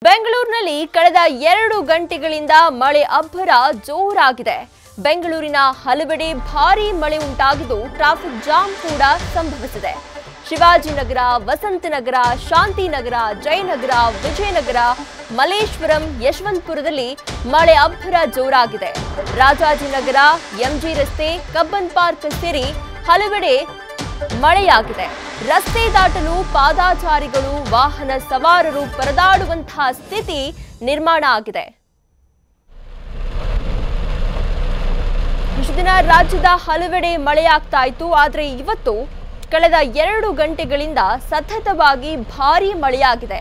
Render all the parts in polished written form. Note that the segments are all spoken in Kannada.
ಬೆಂಗಳೂರಿನಲ್ಲಿ ಕಳೆದ 2 ಗಂಟೆಗಳಿಂದ ಮಳೆ ಅಬ್ಬರ ಜೋರಾಗಿದೆ. ಬೆಂಗಳೂರಿನ ಹಲವೆಡೆ ಭಾರೀ ಮಳೆ ಉಂಟಾಗಿದ್ದು ಟ್ರಾಫಿಕ್ ಜಾಮ್ ಕೂಡ ಸಂಭವಿಸಿದೆ. ಶಿವಾಜಿನಗರ, ವಸಂತನಗರ, ಶಾಂತಿನಗರ, ಜಯನಗರ, ವಿಜಯನಗರ, ಮಲ್ಲೇಶ್ವರಂ, ಯಶವಂತಪುರದಲ್ಲಿ ಮಳೆ ಅಬ್ಬರ ಜೋರಾಗಿದೆ. ರಾಜಾಜಿನಗರ, ಎಂಜಿ ರಸ್ತೆ, ಕಬ್ಬನ್ ಪಾರ್ಕ್ ಸೇರಿ ಹಲವೆಡೆ ಮಳೆಯಾಗಿದೆ. ರಸ್ತೆ ದಾಟಲು ಪಾದಾಚಾರಿಗಳು, ವಾಹನ ಸವಾರರು ಪರದಾಡುವಂತಹ ಸ್ಥಿತಿ ನಿರ್ಮಾಣ ಆಗಿದೆ. ಇಷ್ಟು ದಿನ ರಾಜ್ಯದ ಹಲವೆಡೆ ಮಳೆಯಾಗ್ತಾ ಇತ್ತು. ಆದರೆ ಇವತ್ತು ಕಳೆದ 2 ಗಂಟೆಗಳಿಂದ ಸತತವಾಗಿ ಭಾರೀ ಮಳೆಯಾಗಿದೆ.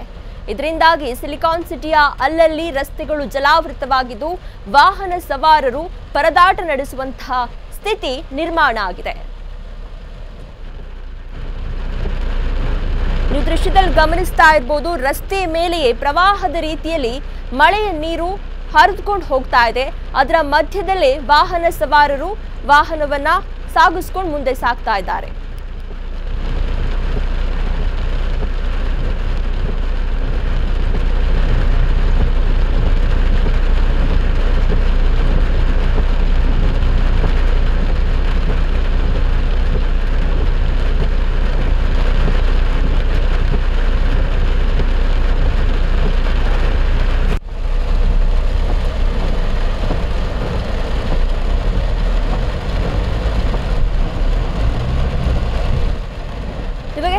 ಇದರಿಂದಾಗಿ ಸಿಲಿಕಾನ್ ಸಿಟಿಯ ಅಲ್ಲಲ್ಲಿ ರಸ್ತೆಗಳು ಜಲಾವೃತವಾಗಿದ್ದು ವಾಹನ ಸವಾರರು ಪರದಾಟ ನಡೆಸುವಂತಹ ಸ್ಥಿತಿ ನಿರ್ಮಾಣ ಆಗಿದೆ. ನೀವು ದೃಶ್ಯದಲ್ಲಿ ಗಮನಿಸ್ತಾ ಇರಬಹುದು, ರಸ್ತೆ ಮೇಲೆಯೇ ಪ್ರವಾಹದ ರೀತಿಯಲ್ಲಿ ಮಳೆಯ ನೀರು ಹರಿದುಕೊಂಡು ಹೋಗ್ತಾ ಇದೆ. ಅದರ ಮಧ್ಯದಲ್ಲೇ ವಾಹನ ಸವಾರರು ವಾಹನವನ್ನ ಸಾಗಿಸ್ಕೊಂಡು ಮುಂದೆ ಸಾಗ್ತಾ ಇದ್ದಾರೆ.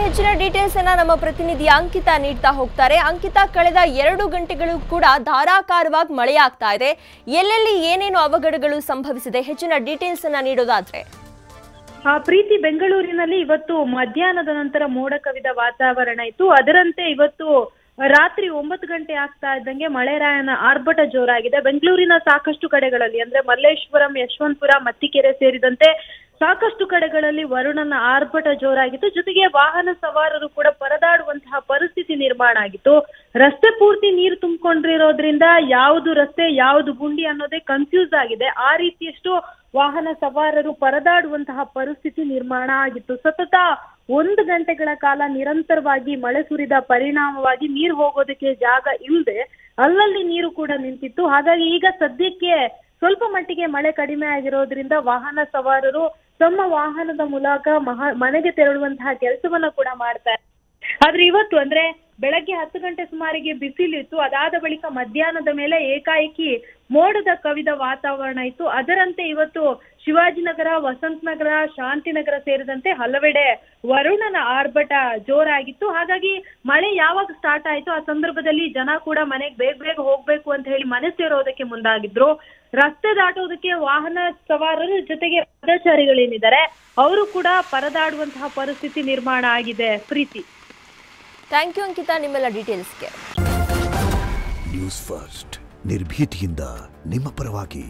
ಹೆಚ್ಚಿನ ಡೀಟೇಲ್ಸ್ ಅನ್ನ ನಮ್ಮ ಪ್ರತಿನಿಧಿ ಅಂಕಿತಾ ನೀಡ್ತಾ ಹೋಗ್ತಾರೆ. ಅಂಕಿತಾ, ಕಳೆದ 2 ಗಂಟೆಗಳು ಕೂಡ ಧಾರಾಕಾರವಾಗಿ ಮಳೆಯಾಗ್ತಾ ಇದೆ. ಎಲ್ಲೆಲ್ಲಿ ಏನೇನು ಅವಘಡಗಳು ಸಂಭವಿಸಿದೆ? ಹೆಚ್ಚಿನ ಡೀಟೇಲ್ಸ್ ಅನ್ನ ನೀಡೋದಾದ್ರೆ. ಪ್ರೀತಿ, ಬೆಂಗಳೂರಿನಲ್ಲಿ ಇವತ್ತು ಮಧ್ಯಾಹ್ನದ ನಂತರ ಮೋಡ ಕವಿದ ವಾತಾವರಣ ಇತ್ತು. ಅದರಂತೆ ಇವತ್ತು ರಾತ್ರಿ 9 ಗಂಟೆ ಆಗ್ತಾ ಇದ್ದಂಗೆ ಮಳೆರಾಯನ ಆರ್ಭಟ ಜೋರಾಗಿದೆ. ಬೆಂಗಳೂರಿನ ಸಾಕಷ್ಟು ಕಡೆಗಳಲ್ಲಿ ಅಂದ್ರೆ ಮಲ್ಲೇಶ್ವರಂ, ಯಶವಂತಪುರ, ಮತ್ತಿಕೆರೆ ಸೇರಿದಂತೆ ಸಾಕಷ್ಟು ಕಡೆಗಳಲ್ಲಿ ವರುಣನ ಆರ್ಭಟ ಜೋರಾಗಿತ್ತು. ಜೊತೆಗೆ ವಾಹನ ಸವಾರರು ಕೂಡ ಪರದಾಡುವಂತಹ ಪರಿಸ್ಥಿತಿ ನಿರ್ಮಾಣ ಆಗಿತ್ತು. ರಸ್ತೆ ಪೂರ್ತಿ ನೀರು ತುಂಬಿಕೊಂಡಿರೋದ್ರಿಂದ ಯಾವುದು ರಸ್ತೆ ಯಾವುದು ಗುಂಡಿ ಅನ್ನೋದೇ ಕನ್ಫ್ಯೂಸ್ ಆಗಿದೆ. ಆ ರೀತಿಯಷ್ಟು ವಾಹನ ಸವಾರರು ಪರದಾಡುವಂತಹ ಪರಿಸ್ಥಿತಿ ನಿರ್ಮಾಣ ಆಗಿತ್ತು. ಸತತ 1 ಗಂಟೆಗಳ ಕಾಲ ನಿರಂತರವಾಗಿ ಮಳೆ ಸುರಿದ ಪರಿಣಾಮವಾಗಿ ನೀರು ಹೋಗೋದಕ್ಕೆ ಜಾಗ ಇಲ್ಲದೆ ಅಲ್ಲಲ್ಲಿ ನೀರು ಕೂಡ ನಿಂತಿತ್ತು. ಹಾಗಾಗಿ ಈಗ ಸದ್ಯಕ್ಕೆ ಸ್ವಲ್ಪ ಮಟ್ಟಿಗೆ ಮಳೆ ಕಡಿಮೆ ಆಗಿರೋದ್ರಿಂದ ವಾಹನ ಸವಾರರು ತಮ್ಮ ವಾಹನದ ಮೂಲಕ ಮನೆಗೆ ತೆರಳುವಂತಹ ಕೆಲಸವನ್ನ ಕೂಡ ಮಾಡ್ತಾರೆ. ಆದ್ರೆ ಇವತ್ತು ಅಂದ್ರೆ ಬೆಳಗ್ಗೆ 10 ಗಂಟೆ ಸುಮಾರಿಗೆ ಬಿಸಿಲಿತ್ತು. ಅದಾದ ಬಳಿಕ ಮಧ್ಯಾಹ್ನದ ಮೇಲೆ ಏಕಾಏಕಿ ಮೋಡದ ಕವಿದ ವಾತಾವರಣ ಇತ್ತು. ಅದರಂತೆ ಇವತ್ತು ಶಿವಾಜಿನಗರ, ವಸಂತನಗರ, ಶಾಂತಿನಗರ ಸೇರಿದಂತೆ ಹಲವೆಡೆ ವರುಣನ ಆರ್ಭಟ ಜೋರಾಗಿತ್ತು. ಹಾಗಾಗಿ ಮಳೆ ಯಾವಾಗ ಸ್ಟಾರ್ಟ್ ಆಯ್ತು ಆ ಸಂದರ್ಭದಲ್ಲಿ ಜನ ಕೂಡ ಮನೆಗೆ ಬೇಗ ಹೋಗ್ಬೇಕು ಅಂತ ಹೇಳಿ ಮನೆ ಸೇರೋದಕ್ಕೆ ಮುಂದಾಗಿದ್ರು. ರಸ್ತೆ ದಾಟೋದಕ್ಕೆ ವಾಹನ ಸವಾರರು ಜೊತೆಗೆ ಪಾದಚಾರಿಗಳೇನಿದ್ದಾರೆ ಅವರು ಕೂಡ ಪರದಾಡುವಂತಹ ಪರಿಸ್ಥಿತಿ ನಿರ್ಮಾಣ ಆಗಿದೆ. ಪ್ರೀತಿ, ಥ್ಯಾಂಕ್ ಯು ಅಂಕಿತಾ ನಿಮ್ಮೆಲ್ಲ ಡೀಟೇಲ್ಸ್ಗೆ. ನ್ಯೂಸ್ ಫಸ್ಟ್ ನಿರ್ಭೀತಿಯಿಂದ ನಿಮ್ಮ ಪರವಾಗಿ.